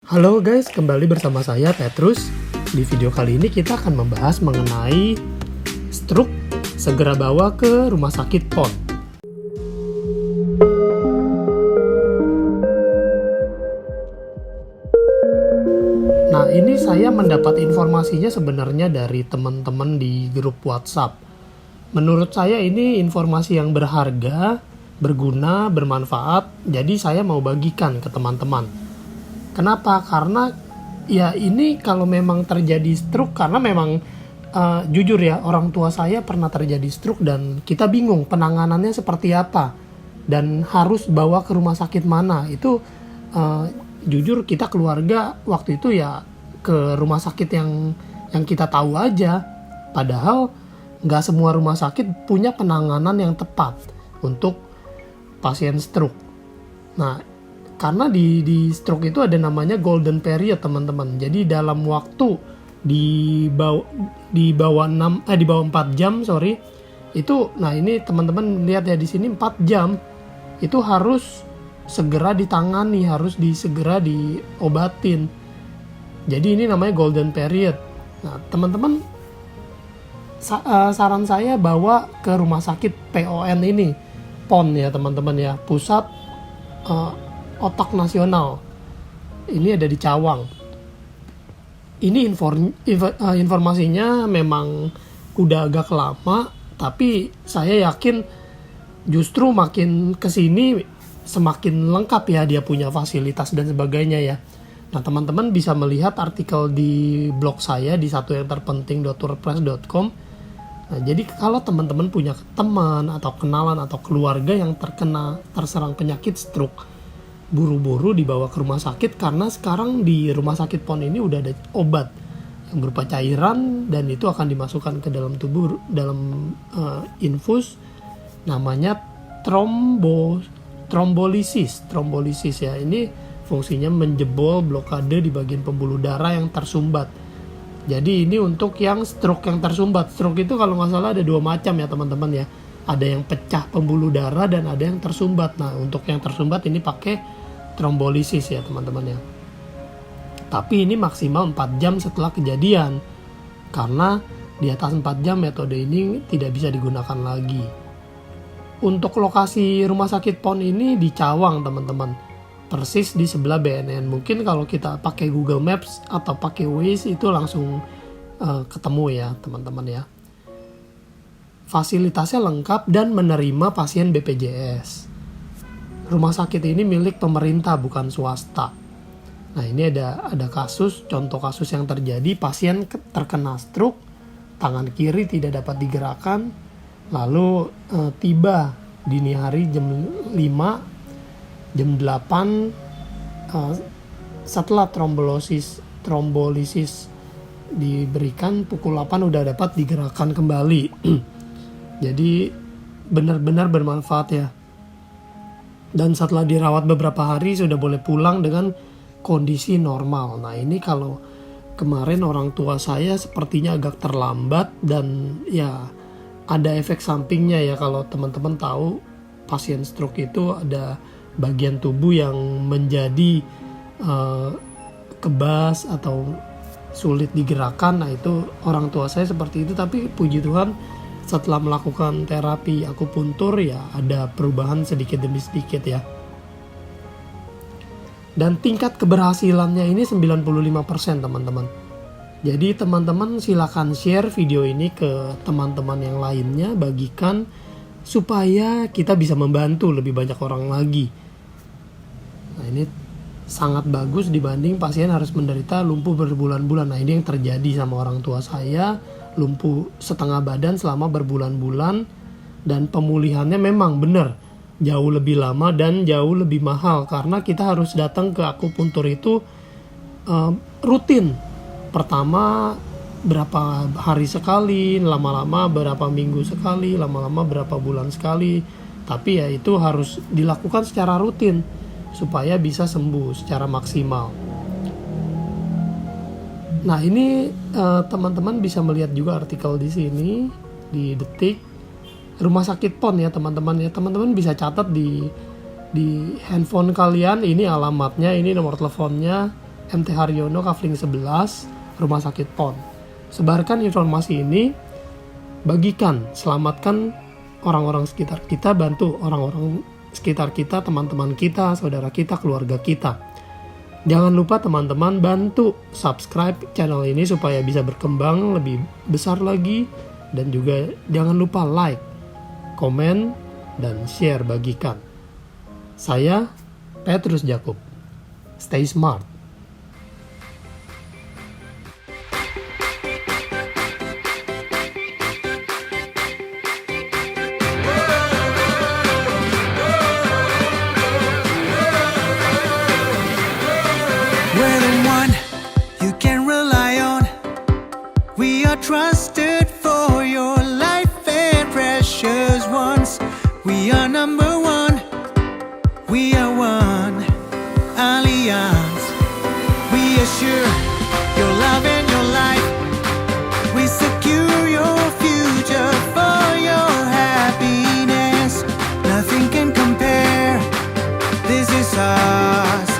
Halo guys, kembali bersama saya Petrus. Di video kali ini kita akan membahas mengenai stroke, segera bawa ke rumah sakit PON. Nah, ini saya mendapat informasinya sebenarnya dari teman-teman di grup WhatsApp. Menurut saya ini informasi yang berharga, berguna, bermanfaat, jadi saya mau bagikan ke teman-teman. Kenapa? Karena ya ini kalau memang terjadi stroke, karena memang jujur ya, orang tua saya pernah terjadi stroke dan kita bingung penanganannya seperti apa dan harus bawa ke rumah sakit mana. Itu jujur kita keluarga waktu itu ya ke rumah sakit yang kita tahu aja. Padahal nggak semua rumah sakit punya penanganan yang tepat untuk pasien stroke. Nah, karena di stroke itu ada namanya golden period, teman-teman. Jadi dalam waktu di bawah 4 jam, itu, nah ini teman-teman lihat ya di sini 4 jam itu harus segera ditangani, harus segera diobatin. Jadi ini namanya golden period. Nah, teman-teman, saran saya bawa ke rumah sakit PON ini, PON ya teman-teman ya, Pusat Otak Nasional. Ini ada di Cawang. Ini informasinya memang udah agak lama, tapi saya yakin justru makin kesini semakin lengkap ya, dia punya fasilitas dan sebagainya ya. Nah, teman-teman bisa melihat artikel di blog saya di satuyanterpenting.wordpress.com. Nah, jadi kalau teman-teman punya teman atau kenalan atau keluarga yang terserang penyakit stroke, buru-buru dibawa ke rumah sakit, karena sekarang di rumah sakit PON ini udah ada obat yang berupa cairan dan itu akan dimasukkan ke dalam tubuh dalam infus, namanya trombolisis ya. Ini fungsinya menjebol blokade di bagian pembuluh darah yang tersumbat. Jadi ini untuk yang stroke yang tersumbat. Stroke itu kalau nggak salah ada 2 macam ya teman-teman ya. Ada yang pecah pembuluh darah dan ada yang tersumbat. Nah, untuk yang tersumbat ini pakai trombolisis ya teman-teman ya. Tapi ini maksimal 4 jam setelah kejadian. Karena di atas 4 jam metode ini tidak bisa digunakan lagi. Untuk lokasi rumah sakit PON ini di Cawang teman-teman. Persis di sebelah BNN. Mungkin kalau kita pakai Google Maps atau pakai Waze itu langsung ketemu ya teman-teman ya. Fasilitasnya lengkap dan menerima pasien BPJS. Rumah sakit ini milik pemerintah, bukan swasta. Nah, ini ada contoh kasus yang terjadi, pasien terkena stroke, tangan kiri tidak dapat digerakkan, lalu tiba dini hari jam 5, jam 8 setelah trombolisis diberikan, pukul 8 udah dapat digerakkan kembali. Jadi benar-benar bermanfaat ya. Dan setelah dirawat beberapa hari sudah boleh pulang dengan kondisi normal. Nah, ini kalau kemarin orang tua saya sepertinya agak terlambat dan ya ada efek sampingnya ya. Kalau teman-teman tahu, pasien stroke itu ada bagian tubuh yang menjadi kebas atau sulit digerakkan. Nah, itu orang tua saya seperti itu, tapi puji Tuhan setelah melakukan terapi akupuntur ya ada perubahan sedikit demi sedikit ya. Dan tingkat keberhasilannya ini 95% teman-teman. Jadi teman-teman silakan share video ini ke teman-teman yang lainnya, bagikan supaya kita bisa membantu lebih banyak orang lagi. Nah, ini sangat bagus dibanding pasien harus menderita lumpuh berbulan-bulan. Nah, ini yang terjadi sama orang tua saya, lumpuh setengah badan selama berbulan-bulan, dan pemulihannya memang benar jauh lebih lama dan jauh lebih mahal karena kita harus datang ke akupuntur itu rutin. Pertama berapa hari sekali, lama-lama berapa minggu sekali, lama-lama berapa bulan sekali. Tapi ya itu harus dilakukan secara rutin supaya bisa sembuh secara maksimal. Nah, ini teman-teman bisa melihat juga artikel di sini di Detik, rumah sakit PON ya teman-teman ya. Teman-teman bisa catat di handphone kalian, ini alamatnya, ini nomor teleponnya. MT Haryono Kafling 11, Rumah Sakit PON. Sebarkan informasi ini, bagikan, selamatkan orang-orang sekitar kita, bantu orang-orang sekitar kita, teman-teman kita, saudara kita, keluarga kita. Jangan lupa teman-teman bantu subscribe channel ini supaya bisa berkembang lebih besar lagi, dan juga jangan lupa like, komen, dan share, bagikan. Saya Petrus Jakub. Stay smart. We're the one you can rely on. We are trusted for your life and precious ones. We are number one. We are one alliance. We assure your love and your life. We secure your future for your happiness. Nothing can compare. This is us.